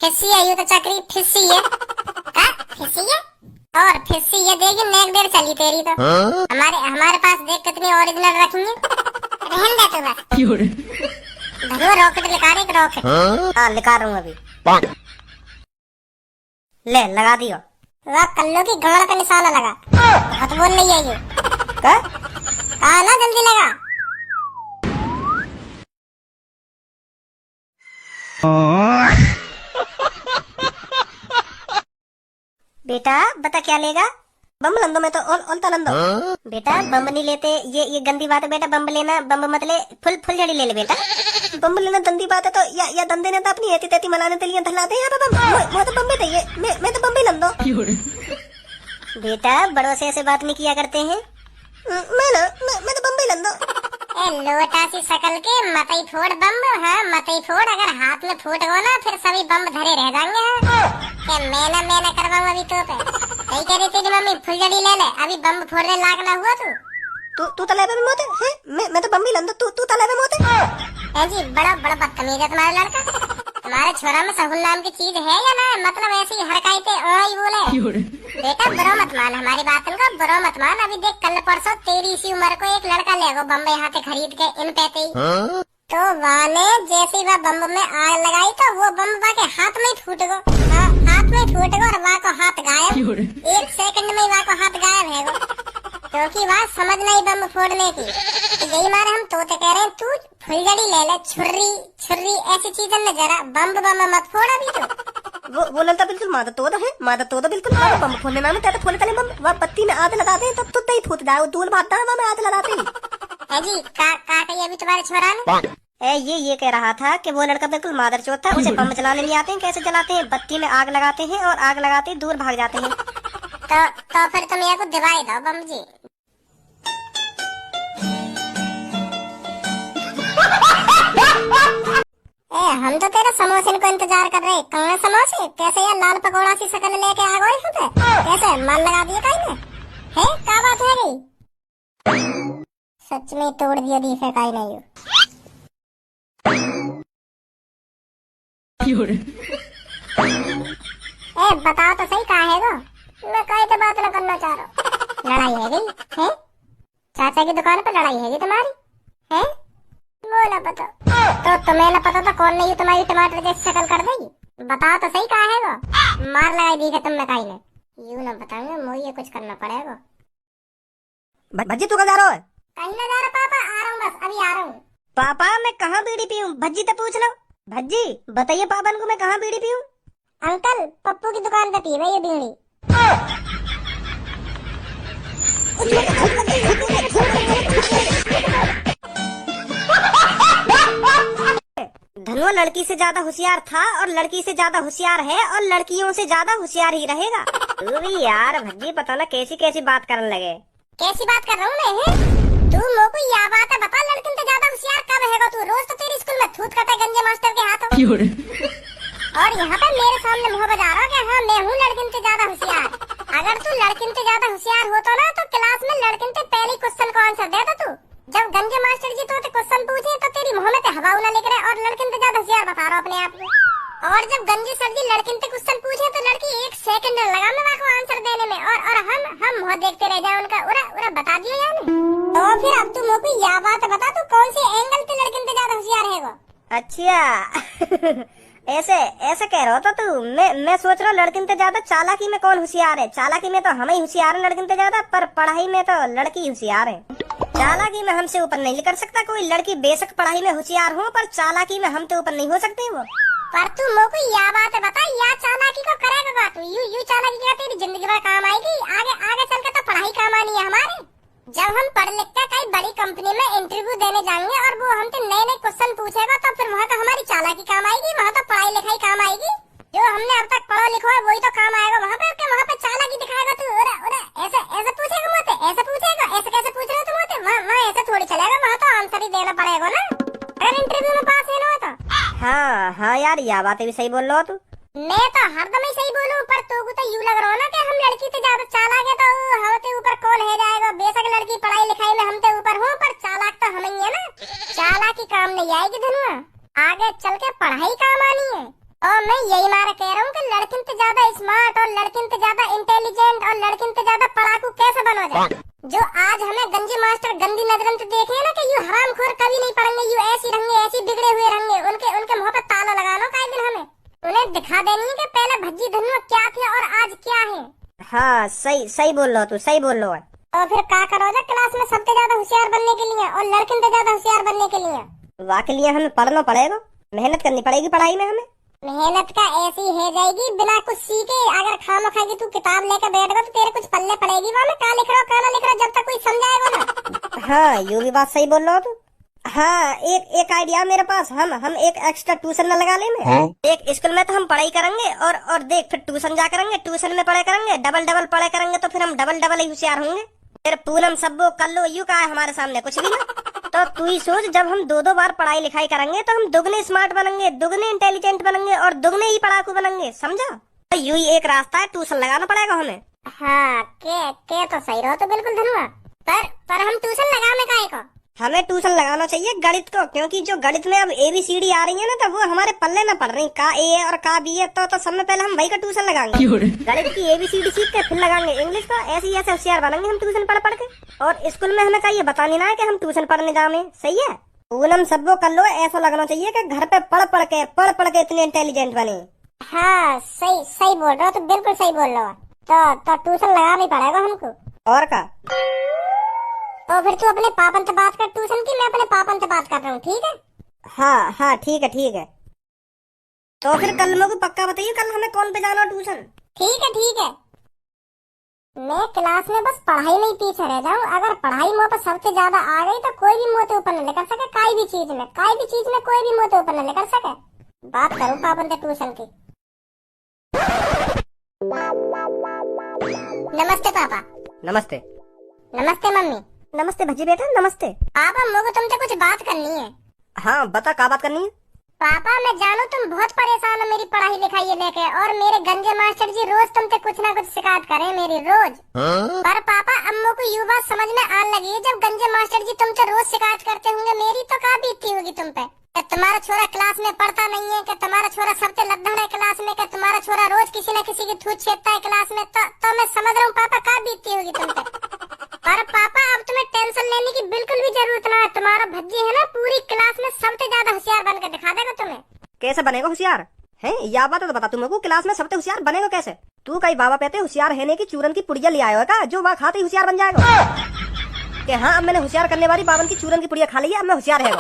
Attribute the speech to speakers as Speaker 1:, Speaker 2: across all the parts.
Speaker 1: फिस्सी है, यूं तो चक्री फिस्सी है। फिस्सी है और फिस्सी है, देगी नेक देर चली तेरी तो। हमारे हमारे पास देख कितनी ओरिजिनल रखी है। रहने दे तू बस। धनुआ रॉकेट लिखा रहे, एक रॉकेट। हाँ लिखा रहा हूँ अभी। ले लगा दियो। वाह कल्लो की गाड़ का निशाना लगा। बहुत बोल रही है ये। कहा ना जल्दी लगा। बेटा बता क्या लेगा? बम लंदो में तो ऑल तो लंदो। बेटा बम नहीं लेते, ये गंदी बात है बेटा। बम लेना, बम मत ले, फुल झड़ी ले ले बेटा। बम लेना गंदी बात है तो या दंदे ने तो अपनी एती तेती मलाने के लिए धला दे यार। बम वो तो बम में चाहिए, मैं तो बम भी लंदो। बेटा बड़ों से ऐसे बात नहीं किया करते हैं। मैं तो बम भी लंदो। ए लोटा सी शकल के मतई फोड़ बम। हाँ मतई फोड़, अगर हाथ में फूट गो ना फिर सभी बम धरे रह जाएंगे। क्या मैंने करवाऊं अभी तो पे। सही कह रही तेरी मम्मी, फुलझड़ी ले ले, अभी बम फोड़ने लायक ना हुआ तू तले में मोते है। मैं तो बम भी लंदो, तू तले में मोते है। जी बड़ा बदतमीज है तुम्हारा लड़का। तुम्हारे छोरा में सहूल नाम की चीज है या ना? मतलब ऐसी हरकतें ओए बोले। बेटा बुरा मत मान हमारी बात का, बुरा मत मान। अभी देख कल परसों तेरी इसी उम्र को एक लड़का ले गो बम्बई यहाँ से खरीद के इन पैसे ही। तो वाने जैसे वह बम में आग लगाई तो वो बम वहाँ के हाथ में फूट गो। हाँ हाथ में फूट गो और वहाँ को हाथ गायब। 1 सेकंड में वहाँ को हाथ गायब है गो, क्योंकि वहाँ समझ नहीं बम फोड़ने की। तो यही मारे हम तोते कह रहे हैं तू फुलझड़ी ले ले, छुर्री ऐसी चीजें न जरा बम मत फोड़ अभी तो। वो ललता बिल्कुल मादा तो बिल्कुल बम फोड़ने में तेरे फोड़ने तले बम वह पत्ती में आग लगाते हैं तो ही फूट जाए। वो दूल भागता है में आग लगाते हैं। जी का कही अभी तुम्हारे छोरा ने? ये कह रहा था कि वो लड़का बिल्कुल मादर चौथ था, उसे बम चलाने नहीं आते हैं। कैसे चलाते हैं? बत्ती में आग लगाते हैं और आग लगाते ही दूर भाग जाते हैं। तो फिर तुम ये को दिवाई दो बम जी। हम तो तेरे समोसे को इंतजार कर रहे। कहाँ समोसे? कैसे यार लाल पकौड़ा सी शकल लेके आ गए हैं? कैसे मन लगा दिया कहीं ने? है क्या बात है गई? सच में तोड़ दिया दी है कहीं नहीं। बताओ तो सही कहा है वो? मैं कहीं तो बात न करना चाह रहा। लड़ाई है गई है? चाचा की दुकान पर लड़ाई है तुम्हारी है? वो ना पता तो तुम्हें ना पता तो कौन नहीं तुम्हारी टमाटर जैसी शक्ल कर देगी? बताओ तो सही कहा है वो? मार लगाई दी है तुमने कहीं ने। यूं ना बताऊंगा मुझे कुछ करना पड़ेगा। भज्जी तू कहाँ जा रहा है? कहीं ना जा रहा पापा, आ रहा हूँ बस अभी आ रहा हूँ। पापा मैं कहाँ बीड़ी पीऊँ? भज्जी तो पूछ लो। भज्जी बताइए पापा को मैं कहाँ बीड़ी पीऊँ? अंकल पप्पू की दुकान पे पी ये बीड़ी। धनुआ लड़की से ज्यादा होशियार था और लड़की से ज्यादा होशियार है और लड़कियों से ज्यादा होशियार ही रहेगा। तू भी यार भज्जी पता ना कैसी बात करने लगे। कैसी बात कर रहा हूँ मैं? तू मोको यह बात है बता, लड़किन से ज्यादा होशियार कब है तू? रोज तो तेरी स्कूल में थूत करता गंजे मास्टर के हाथों और यहाँ पे मेरे सामने मुँह बजा रहा कि हाँ मैं हूँ लड़किन से ज्यादा होशियार। अगर तू लड़किन से ज्यादा होशियार होता ना तो क्लास में लड़किन से पहले क्वेश्चन को आंसर देता तू। जब गंजे मास्टर जी तो क्वेश्चन पूछे तो तेरी मुँह में हवा उला लेकर और लड़किन से ज्यादा होशियार बता रहा अपने आप को। और जब गंजे सर जी लड़किन से क्वेश्चन पूछे तो लड़की 1 सेकंड लगा मैं को आंसर देने में और हम मुँह देखते रह जाए उनका। उरा बता दिया यार। तो फिर अब तू मुझे यह बात बता तू कौन से एंगल पे लड़किन से ज्यादा होशियार है वो? अच्छा ऐसे कह रहा था तू। मैं सोच रहा हूँ लड़किन से ज्यादा चालाकी में कौन होशियार है। चालाकी में तो हम ही होशियार है लड़किन से ज्यादा, पर पढ़ाई में तो लड़की होशियार है। चालाकी में हमसे ऊपर नहीं कर सकता कोई। लड़की बेशक पढ़ाई में होशियार हो पर चालाकी में हम तो ऊपर नहीं हो सकते वो। पर तू मोको यह बात बता, या चालाकी को करेगा तू? यू चालाकी क्या तेरी जिंदगी में काम आएगी? आगे चल के तो पढ़ाई काम आनी है हमारे। जब हम पढ़ लिख कर कई बड़ी कंपनी में इंटरव्यू देने जाएंगे और वो हमसे नए क्वेश्चन पूछेगा तो फिर वहाँ तो हमारी चालाकी काम आएगी, वहाँ तो पढ़ाई लिखाई काम आएगी। जो हमने अब तक पढ़ा लिखा है वही तो काम आएगा वहाँ पे चालाकी दिखाएगा तू। ऐसे पूछेगा मुझे, ऐसे पूछेगा, ऐसे कैसे पूछ रहे हो तुम मुझे? वहाँ ऐसे थोड़ी चलेगा, वहाँ तो आंसर ही देना पड़ेगा ना अगर इंटरव्यू में पास है ना तो। हाँ यार यह बातें भी सही बोल रहा हो तू। मैं तो हरदम ही सही बोलूं, पर तोको तो यूं लग रहा है ना कि हम लड़की से ज्यादा चालाक है तो हमसे ऊपर कौन है जाएगा। बेशक लड़की पढ़ाई लिखाई में हमसे ऊपर हो पर चालाक तो हम ही है ना। चालाकी काम नहीं आएगी धनुआ, आगे चल के पढ़ाई काम आनी है। और मैं यही मारा कह रहा हूँ कि लड़किन से ज्यादा स्मार्ट और लड़किन से ज्यादा इंटेलिजेंट और लड़किन से ज्यादा पढ़ाकू कैसे बनो जाए। जो आज हमें गंजी मास्टर गंदी नजरन से देखे ना कि यू हरामखोर कभी नहीं पढ़ेंगे, यू ऐसी रहेंगे, ऐसी बिगड़े हुए रहेंगे, उनके मुंह पे ताला लगा लो काई दिन। हमें उन्हें दिखा देनी है कि पहले भज्जी धनुआ क्या थे और आज क्या है। हाँ सही सही बोल रहा तू, सही बोल रहा है। तो फिर क्या करोगे क्लास में सबसे ज्यादा होशियार बनने के लिए और लड़किन से ज्यादा होशियार बनने के लिए? वाह के लिए हमें पढ़ना पड़ेगा, मेहनत करनी पड़ेगी पढ़ाई में। हमें मेहनत का ऐसी है जाएगी बिना कुछ सीखे। अगर खामो खाएगी तू किताब लेकर बैठ गया तो तेरे कुछ पल्ले पड़ेगी वहाँ में क्या लिख रहा हो क्या ना लिख रहा जब तक कोई समझाएगा ना। हाँ यू भी बात सही बोल रहा हो तू। हाँ एक आइडिया मेरे पास, हम एक एक्स्ट्रा ट्यूशन न लगा ले में। हाँ? एक स्कूल में तो हम पढ़ाई करेंगे और देख फिर ट्यूशन जा करेंगे, ट्यूशन में पढ़ाई करेंगे, डबल पढ़ाई करेंगे तो फिर हम डबल ही होशियार होंगे। फिर पूनम सब्बो कर लो यू का है हमारे सामने कुछ भी ना। तो तू ही सोच जब हम दो बार पढ़ाई लिखाई करेंगे तो हम दुगने स्मार्ट बनेंगे, दुगने इंटेलिजेंट बनेंगे और दुगने ही पढ़ाकू बनेंगे, समझा। तो यू ही एक रास्ता है, ट्यूशन लगाना पड़ेगा हमें। हाँ के तो सही रहो तो बिल्कुल धनुआ, पर हम ट्यूशन लगाने काहे को? हमें ट्यूशन लगाना चाहिए गणित को, क्योंकि जो गणित में अब ABCD आ रही है ना तो वो हमारे पल्ले न पड़ रही। का A और का B है तो सब में पहले हम वही का ट्यूशन लगाएंगे। गणित की ABCD सीख के फिर लगाएंगे इंग्लिश का। ऐसे होशियार बनेंगे हम ट्यूशन पढ़ के। और स्कूल में हमें चाहिए बतानी ना है कि हम ट्यूशन पढ़ने जाने, सही है। पूनम सबको कर लो, ऐसा लगना चाहिए कि घर पे पढ़ के इतने इंटेलिजेंट बने। हाँ सही बोल रहे हो तो बिल्कुल सही बोल रहे हो। तो ट्यूशन लगाना ही पड़ेगा हमको। और का तो फिर तू अपने पापन से बात कर ट्यूशन की, मैं अपने पापन से बात कर रहा हूँ, ठीक है। हाँ ठीक है। तो फिर कल मेरे को पक्का बताइए कल हमें कौन पे जाना ट्यूशन। ठीक है। मैं क्लास में बस पढ़ाई में ही पीछे रह जाऊँ। अगर पढ़ाई मुँह पर सबसे ज्यादा आ गई तो कोई भी मुँह से ऊपर न लेकर सके, कोई भी चीज में कोई भी मुँह से ऊपर न लेकर सके। बात करूँ पापन से ट्यूशन की। नमस्ते पापा। नमस्ते मम्मी। नमस्ते भजी बेटा, नमस्ते। पापा मुझे तुमसे कुछ बात करनी है। हाँ बता क्या बात करनी है। पापा मैं जानू तुम बहुत परेशान हो मेरी पढ़ाई लिखाई लेके, और मेरे गंजे मास्टर जी रोज तुमसे कुछ ना कुछ शिकायत करें मेरी रोज। पर पापा अम्मू को ये बात समझ में आने लगी है जब गंजे मास्टर जी तुमसे रोज शिकायत करते होंगे मेरी तो क्या बीतती होगी तुम पे। कि तुम्हारा छोरा क्लास में पढ़ता नहीं है, कि तुम्हारा छोरा सबसे लद्दड़ है क्लास में, कि तुम्हारा छोरा रोज किसी न किसी की थूत छेदता है क्लास में। तो मैं समझ रहा हूँ पापा क्या बीतती होगी तुम पे। पर पापा अब तुम्हें टेंशन लेने की बिल्कुल भी जरूरत ना है। तुम्हारा भज्जी है ना पूरी क्लास में सबसे ज्यादा होशियार बनकर दिखा देगा तुम्हें। कैसे बनेगा होशियार है या बात तो बता तुम को। क्लास में सबसे होशियार बनेगा कैसे? तू कई बाबा कहते होशियार है की चूरन की पुड़िया ले आयो का जो वहाँ खाते होशियार बन जाएगा। कि हाँ अब मैंने होशियार करने वाली बावन की चूरन की पुड़िया खा ली है, अब मैं होशियार है।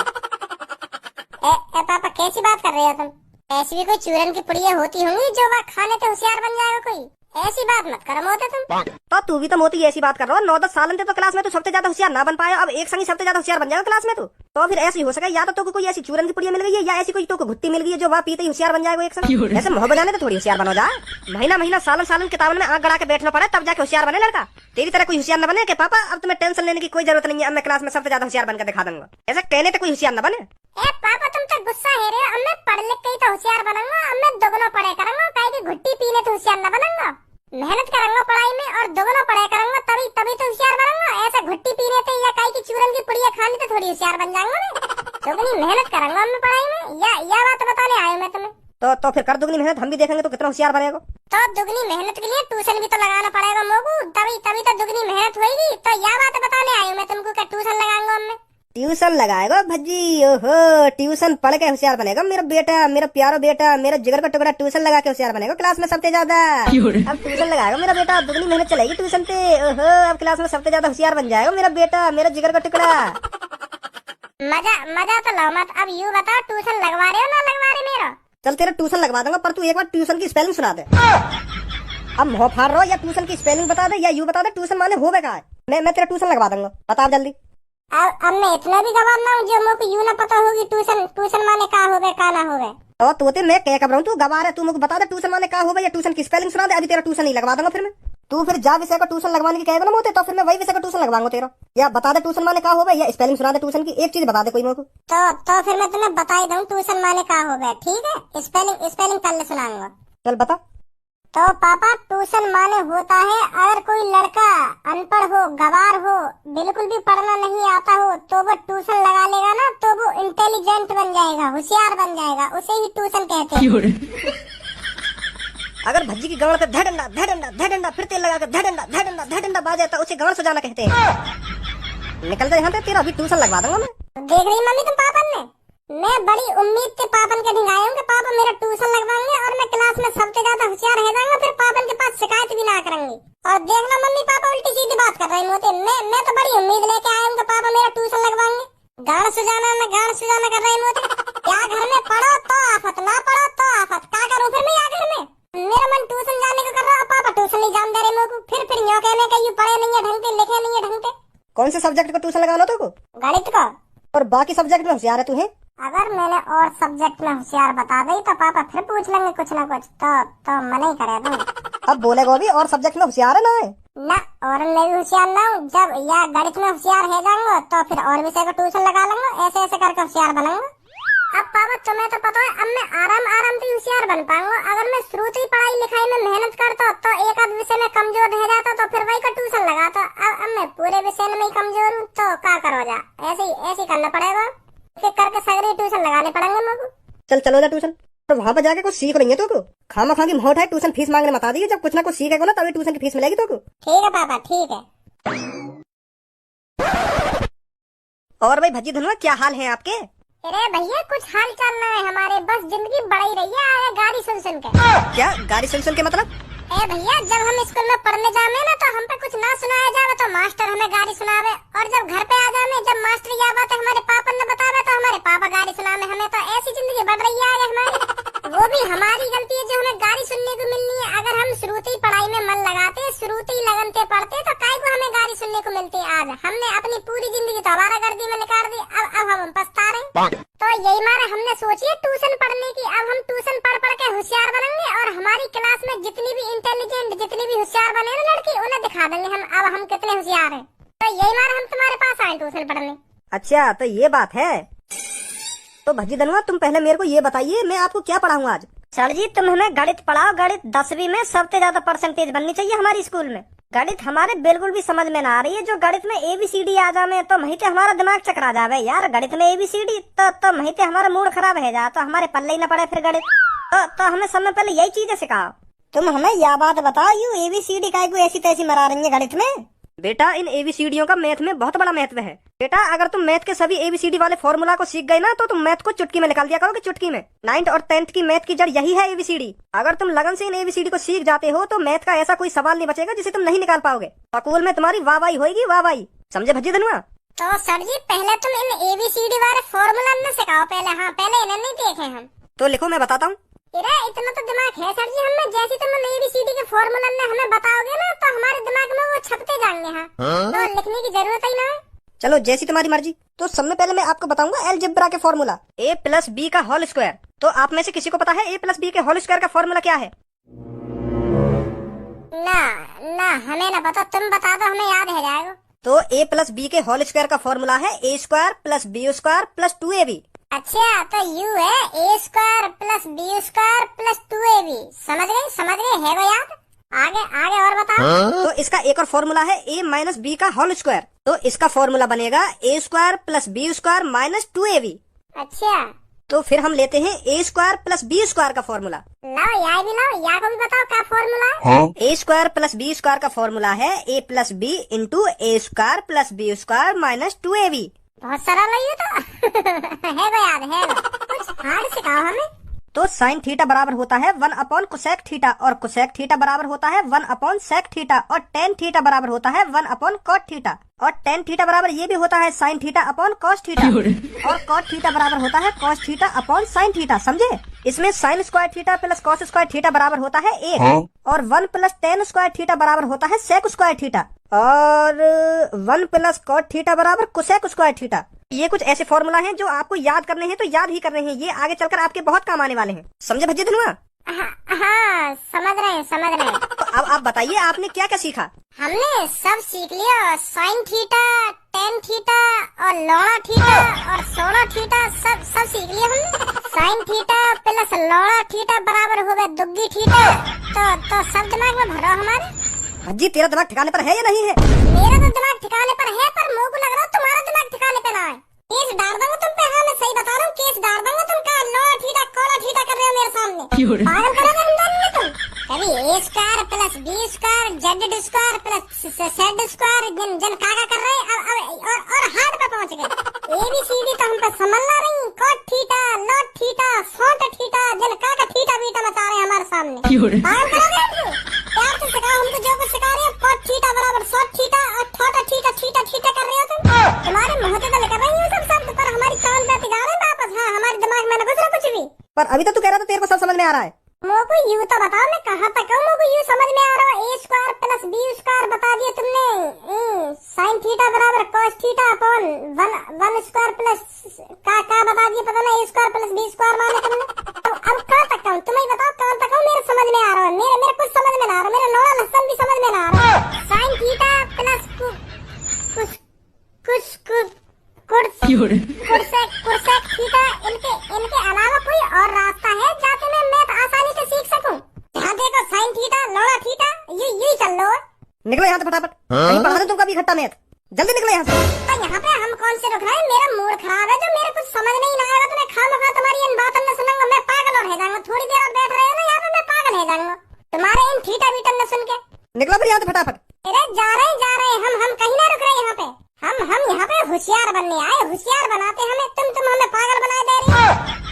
Speaker 1: पापा कैसी बात कर रहे हो तुम? ऐसी भी कोई चूरन की पुड़िया होती होंगी जो वहाँ खाने से होशियार बन जाएगा कोई। ऐसी बात मत करो मोते तुम। तो तू भी तो मोती ऐसी बात कर रहा हो। 9-10 साल तो क्लास में तो सबसे ज्यादा होशियार ना बन पाया, अब एक संग सबसे ज्यादा होशियार बन जाएगा क्लास में। तो फिर ऐसी हो सके या तो कोई ऐसी चूरन की पुड़िया मिल गई है या ऐसी कोई तो घुट्टी मिल गई है जो वहाँ पीते ही होशियार बन जाएगा एक संग। ऐसे मुँह बनाने तो थोड़ी होशियार बनो जा। महीना सालन किताबन में आँख गड़ा के बैठना पड़े तब जाके होशियार बने लड़का। तेरी तरह कोई होशियार न बने कि पापा अब तुम्हें टेंशन लेने की कोई जरूरत नहीं है, अब मैं क्लास में सबसे ज्यादा होशियार बनकर दिखा दूंगा। ऐसा कहने तो कोई होशियार न बने। पापा तुम तो गुस्सा है रे। अब मैं पढ़ लिख के ही तो होशियार बनूंगा, अब मैं दोगुना पढ़ाई करूंगा, काहे की घुट्टी पीने तो होशियार न बनूंगा। मेहनत करूंगा पढ़ाई में और दोगुना पढ़ाई करूंगा तभी तो होशियार बनूंगा। ऐसा घुट्टी पीने से या काहे की चूरन की पुड़िया खाने तो थोड़ी होशियार बन जाऊंगा मैं। दोगुनी मेहनत करूंगा मैं पढ़ाई में, या बात बताने आया मैं तुम्हें। तो फिर कर दुगनी मेहनत, हम भी देखेंगे तो कितना होशियार बनेगा। तो दुगनी मेहनत के लिए ट्यूशन भी तो लगाना पड़ेगा मोगू, तभी तो दुगनी मेहनत होगी। तो यह बात बताने आई हूँ मैं तुमको कि ट्यूशन लगाऊंगा मैं। ट्यूशन लगाएगा भज्जी? ओहो ट्यूशन पढ़ के होशियार बनेगा मेरा बेटा, मेरा प्यारा बेटा, मेरा जिगर का टुकड़ा ट्यूशन लगा के होशियार बनेगा क्लास में सबसे ज्यादा। अब ट्यूशन लगाएगा मेरा बेटा, दुगनी मेहनत चलेगी ट्यूशन पे। ओहो अब क्लास में सबसे ज्यादा होशियार बन जाएगा मेरा बेटा, मेरा जिगर का टुकड़ा। मजा तो लो मत। अब यूँ बताओ ट्यूशन लगवा रहे हो ना लगवा रहे मेरा? चल तेरा ट्यूशन लगवा दूंगा, पर तू एक बार ट्यूशन की स्पेलिंग सुना दे। अब मुँह फाड़ रहा हो, या ट्यूशन की स्पेलिंग बता दे या यूँ बता दे ट्यूशन माने हो बेकार। मैं तेरा ट्यूशन लगवा दूंगा, बता जल्दी। अब मैं इतना भी गवार ना हूँ जो मुझे यूँ ना पता होगी ट्यूशन माने का हो गए का ना हो गए। तो तोते मैं क्या कर रहा हूँ, तू गवार है, तू मुझे बता दे ट्यूशन माने का हो गए या ट्यूशन की स्पेलिंग सुना दे। अभी तेरा ट्यूशन नहीं लगवा दूंगा फिर मैं। तू फिर जा विषय का ट्यूशन लगवाने की कहेगा ना मोते, तो फिर मैं वही विषय का ट्यूशन लगवाऊंगा तेरा। या बता दे ट्यूशन माने का हो गए या स्पेलिंग सुना दे ट्यूशन की, एक चीज बता दे कोई मुझको। तो फिर मैं तुम्हें बता ही दूं ट्यूशन माने का हो गए, ठीक है। स्पेलिंग कल सुनाऊंगा। चल बता। तो पापा ट्यूशन माने होता है अगर कोई लड़का अनपढ़ हो, गवार हो, बिल्कुल भी पढ़ना नहीं आता हो तो वो ट्यूशन लगा लेगा ना तो वो इंटेलिजेंट बन जाएगा, होशियार बन जाएगा, उसे ही ट्यूशन कहते हैं।
Speaker 2: अगर भज्जी की गवड़ पे धे डंडा फिर तेल लगा कर धे डंडा बाजे तो उसे गवड़ सजाना कहते हैं। निकल जा यहाँ पे, तेरा अभी ट्यूशन लगवा दूंगा मैं।
Speaker 1: देख रही मम्मी तुम पापन ने, मैं बड़ी उम्मीद से पापन के ढिंगाए हूँ कि पापा मेरा ट्यूशन लगवाएंगे और मैं क्लास में सबसे ज्यादा होशियार रह जाऊंगा, फिर पापन के पास शिकायत भी ना करेंगे। और देखना मम्मी पापा उल्टी सीधी बात कर रहे होते, मैं तो बड़ी उम्मीद लेके आया हूँ कि पापा मेरा ट्यूशन लगवाएंगे। गाड़ सुजाना कर रहे होते, क्या घर में पढ़ो तो आफत, ना पढ़ो तो आफत, क्या करूँ फिर मैं यहाँ घर में? मेरा मन ट्यूशन जाने को कर रहा है, पापा ट्यूशन नहीं जान दे रहे मेरे को। फिर यूँ कहने का, यू पढ़े नहीं है ढंग से, लिखे नहीं है ढंग से।
Speaker 2: कौन से सब्जेक्ट को ट्यूशन लगाना तुमको?
Speaker 1: गणित को।
Speaker 2: और बाकी सब्जेक्ट में होशियार है तू है?
Speaker 1: अगर मैंने और सब्जेक्ट में होशियार बता दी तो पापा फिर पूछ लेंगे कुछ ना कुछ, तो मना ही करे तुम।
Speaker 2: अब बोलेगा भी और सब्जेक्ट में होशियार है ना है?
Speaker 1: ना, और मैं भी होशियार ना हूँ। जब या गणित में होशियार है जाऊंगा तो फिर और विषय का ट्यूशन लगा लूंगा, ऐसे ऐसे करके होशियार बनूंगा। अब पापा तुम्हें तो पता है अब मैं आराम से होशियार बन पाऊंगा। अगर मैं शुरू से ही पढ़ाई लिखाई में मेहनत करता तो एक आध विषय में कमजोर रह जाता तो फिर वही का ट्यूशन लगाता। अब मैं पूरे विषय में ही कमजोर हूँ तो क्या करो जा, ऐसे ही करना पड़ेगा, एक करके सगरे ट्यूशन लगाने पड़ेंगे मेरे को।
Speaker 2: चलो जा ट्यूशन, तो वहाँ पर जाके कुछ सीख रही है तुमको। खामा खा की मोट है, ट्यूशन फीस मांगने मत आ दी, जब कुछ ना कुछ सीखेगा ना तभी ट्यूशन की फीस मिलेगी तुमको।
Speaker 1: ठीक है पापा, ठीक है।
Speaker 2: और भाई भज्जी धनुआ क्या हाल है आपके?
Speaker 1: अरे भैया कुछ हाल चाल ना है हमारे, बस जिंदगी बढ़ी रही है आगे गाड़ी सुन के।
Speaker 2: क्या गाड़ी सुन के मतलब?
Speaker 1: ए भैया जब हम स्कूल में पढ़ने जावे ना तो हम पे कुछ ना सुनाया जावे तो मास्टर हमें गाड़ी सुनावे, और जब घर पे आ जावे जब मास्टर यह बात हमारे पापा ने बतावे तो हमारे पापा गाड़ी सुनावे हमें। तो ऐसी जिंदगी बढ़ रही है आगे हमारी। वो भी हमारी गलती है जो हमें गाड़ी सुनने को मिलनी है। अगर हम शुरुती पढ़ाई में मन लगाते, शुरुती लगन से पढ़ते तो काय को हमें गाड़ी सुनने को मिलती। आज हमने अपनी पूरी जिंदगी तो आवारागर्दी में निकाल दी, अब हम पछता रहे। तो यही मारे हमने सोची है ट्यूशन पढ़ने की। अब हम ट्यूशन पढ़ के होशियार बनेंगे और हमारी क्लास में जितनी भी इंटेलिजेंट, जितनी भी होशियार बने ना लड़की, उन्हें दिखा देंगे हम अब हम कितने होशियार हैं। तो यही मारे हम तुम्हारे पास आए ट्यूशन पढ़ने।
Speaker 2: अच्छा तो ये बात है। तो भज्जी धनुआ तुम पहले मेरे को ये बताइए मैं आपको क्या पढ़ाऊँ आज?
Speaker 1: सर जी तुम हमें गणित पढ़ाओ। गणित 10वीं में सबसे ज्यादा परसेंटेज बननी चाहिए हमारे स्कूल में। गणित हमारे बिल्कुल भी समझ में ना आ रही है। जो गणित में ABCD आ जावे तो महिते हमारा दिमाग चकरा जावे यार। गणित में ABCD तो महिते हमारा मूड खराब है जा, तो हमारे पल्ले ही न पड़े फिर गणित। तो हमें सब में पहले यही चीजें सिखाओ।
Speaker 2: तुम हमें यह बात बताओ, यू ABCD काय को ऐसी तैसी मरा रही है गणित में? बेटा इन ABCDयों का मैथ में बहुत बड़ा महत्व है। बेटा अगर तुम मैथ के सभी ABCD वाले फॉर्मूला को सीख गए ना तो तुम मैथ को चुटकी में निकाल दिया करोगे, चुटकी में। 9th और 10th की मैथ की जड़ यही है ABCD। अगर तुम लगन से इन ABCD को सीख जाते हो तो मैथ का ऐसा कोई सवाल नहीं बचेगा जिसे तुम नहीं निकाल पाओगे। स्कूल में तुम्हारी वाहवाही होगी, वाहवाही। समझे भज्जी धनुआ?
Speaker 1: तो सर जी पहले तुम इन ABCD वाले फॉर्मूला न सिखाओ पहले। हाँ पहले इन्हें नहीं देखे हम।
Speaker 2: तो लिखो मैं बताता हूँ।
Speaker 1: इतना तो दिमाग है सर जी हमें, जैसे तुम ABCD के फॉर्मूला ने हमें बताओगे ना तो हमारे दिमाग में वो छपते जाएंगे। हाँ तो लिखने की जरूरत ही ना है।
Speaker 2: चलो जैसी तुम्हारी मर्जी। तो सबसे पहले मैं आपको बताऊंगा अलजेब्रा के फॉर्मूला, A+B का होल स्क्वायर। तो आप में से किसी को पता है A+B के होल स्क्वायर का फॉर्मूला क्या है?
Speaker 1: ना हमें ना पता, तुम बता दो हमें याद है जाएगा।
Speaker 2: तो A+B के होल स्क्वायर का फॉर्मूला है A² + B² + 2AB।
Speaker 1: अच्छा तो यू है A² + B² + 2AB। समझ गए है वो याद। आगे और बताओ।
Speaker 2: तो इसका एक और फॉर्मूला है A - B का होल स्क्वायर। तो इसका फॉर्मूला बनेगा A² + B² - 2AB।
Speaker 1: अच्छा
Speaker 2: तो फिर हम लेते हैं A² + B² का फॉर्मूला।
Speaker 1: लाओ या भी लाओ, या को भी बताओ क्या फॉर्मूला है।
Speaker 2: A² + B² का फॉर्मूला है A + B × A² + B² - 2AB।
Speaker 1: बहुत सरल है ये तो। है वो याद है वो। कुछ हार्ड सिखाओ हमें।
Speaker 2: तो sin थीटा बराबर होता है 1 / cosec थीटा, और cosec थीटा बराबर होता है 1 / sec थीटा, और tan थीटा बराबर होता है 1 / cot थीटा, और tan थीटा बराबर ये भी होता है sin थीटा / cos थीटा, और cot थीटा बराबर होता है cos थीटा / sin थीटा। समझे? इसमें sin square theta + cos square theta बराबर होता है 1, और 1 + tan स्क्वायर थीटा बराबर होता है sec स्क्वायर थीटा, और 1 + cot थीटा बराबर cosec स्क्वायर थीटा। ये कुछ ऐसे फॉर्मूला हैं जो आपको याद करने हैं, तो याद ही करने हैं। ये आगे चलकर आपके बहुत काम आने वाले हैं। समझे भज्जी धनुआ?
Speaker 1: हाँ समझ रहे हैं।
Speaker 2: तो अब आप बताइए आपने क्या क्या सीखा?
Speaker 1: हमने सब सीख लिया। sin थीटा, tan थीटा और लौड़ा थीटा और सोड़ा थीटा सब सीख लिया हमने। sin थीटा + लौड़ा थीटा बराबर हो गए दुग्गी थीटा, तो सब दिमाग में भरो हमारे।
Speaker 2: भज्जी तेरा दिमाग ठिकाने पर है या नहीं है?
Speaker 1: मेरा तो दिमाग ठिकाने पर है, पर मुझे को लग रहा है तुम्हारा दिमाग ठिकाने पे ना है। केस डाल दूंगा तुम पे। हाँ मैं सही बता रहा हूँ, केस डाल दूंगा तुम। का लो ठीठा कोला ठीठा कर रहे हो मेरे सामने। पागल करोगे हम दोनों ने तुम। कभी A square plus B square Z square plus Z square जन काका कर रहे हैं और हाथ पे पहुंच गए। ए बी सी डी तो हम पे समझ ला रही। कोट ठीठा लॉट ठीठा सोट ठीठा जन काका ठीठा बीटा मचा रहे हैं हमारे सामने। पागल करोगे हम प्यार से सिखाओ, हम तो जो कुछ सिखा रहे हैं। कोट ठीठा बराबर सोट ठीठा और ठोटा ठीठा ठीठा ठीठा कर रहे हो तुम। तुम्हारे मुंह से तो निकल रही है सब शब्द, पर हमारी कान पे जा रहे हैं वापस। हाँ हमारे दिमाग में न घुस रहा कुछ भी।
Speaker 2: पर अभी तो तू कह रहा था तेरे को सब समझ में आ रहा है।
Speaker 1: मोको यू तो बताओ, मैं कहाँ तक हूँ? मोको यू समझ में आ रहा है। ए स्क्वायर प्लस बी स्क्वायर बता दिया तुमने। साइन थीटा बराबर cos theta upon one square plus का बता दिया, पता नहीं ए स्क्वायर प्लस बी स्क्वायर माने तुमने। तो अब कहाँ तक हूँ तुम्हें बताओ, कहाँ तक हूँ? मेरे समझ में आ रहा है। मेरे कुछ समझ में ना आ रहा। मेरा नौड़ा लहसन भी समझ में ना आ रहा। साइन थीटा प्लस कुर्सेक थीटा, इनके अलावा कोई और रास्ता है जाके मैं मैथ आसानी से सीख सकूं? यहाँ देखो साइन थीटा लोड़ा थीटा यही चल लो।
Speaker 2: निकलो यहाँ से फटाफट। कहीं पढ़ा दो तुमको अभी इकट्ठा मैथ। जल्दी निकलो यहाँ से।
Speaker 1: तो यहाँ पे हम कौन से रुक रहे हैं? मेरा मूड खराब है, जो मेरे कुछ समझ नहीं आएगा तो मैं खामखा तुम्हारी इन बातों में सुनूंगा। मैं पागल और रह जाऊंगा। थोड़ी देर और बैठ रहे हो ना यहाँ पे, मैं पागल रह जाऊंगा तुम्हारे इन थीटा बीटा में सुन के।
Speaker 2: निकलो फिर यहाँ से फटाफट।
Speaker 1: अरे जा रहे हम कहीं ना रुक रहे यहाँ पे। हम यहाँ पे होशियार बनने आए। होशियार बनाते हमें, तुम हमें पागल बनाए दे रही हो।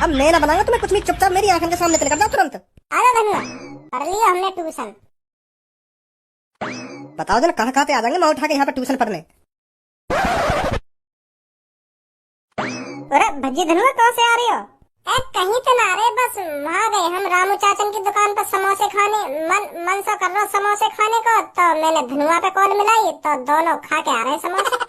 Speaker 2: अब मैं ना बनाऊंगा तुम्हें कुछ भी। चुपचाप मेरी आंखों के सामने चले जाओ तुरंत।
Speaker 1: आजा धनुआ, पढ़ लिया हमने ट्यूशन।
Speaker 2: बताओ जरा कहाँ पे आ जाएंगे मैं उठा के यहाँ पे ट्यूशन पढ़ने।
Speaker 1: अरे भज्जी धनुआ कहाँ से आ रही हो? कहीं तो ना रहे, बस वहाँ गए हम रामू चाचन की दुकान पर समोसे खाने। मन सा कर रहा समोसे खाने को, तो मैंने धनुआ पे कॉल मिलाई तो दोनों खा के आ रहे हैं समोसे।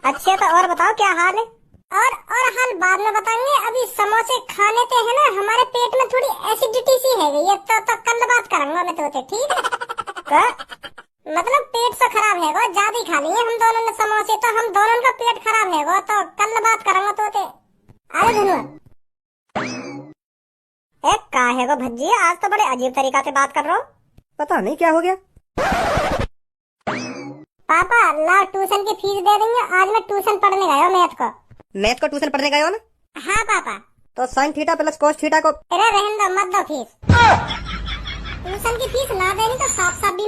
Speaker 1: अच्छे तो और बताओ क्या हाल है? और हाल बाद में बताएंगे। अभी समोसे खाने ते है ना, हमारे पेट में थोड़ी एसिडिटी सी है गई है, तो कल बात करूंगा मैं तो। ठीक है मतलब पेट से खराब है वो, ज्यादा ही खा लिए हम दोनों ने समोसे, तो हम दोनों का पेट खराब है वो, तो कल बात करूंगा तो। अरे धनुआ एक का है वो भज्जी, आज तो बड़े अजीब तरीका से बात कर रहे हो।
Speaker 2: पता नहीं क्या हो गया।
Speaker 1: पापा ला ट्यूशन की फीस दे देंगे। आज मैं ट्यूशन पढ़ने गया मैथ को।
Speaker 2: मैथ को ट्यूशन पढ़ने गए हो ना?
Speaker 1: हाँ पापा।
Speaker 2: तो sine theta plus cos theta को।
Speaker 1: अरे रहने दो, मत दो फीस। ट्यूशन की फीस ना देनी तो साफ साफ भी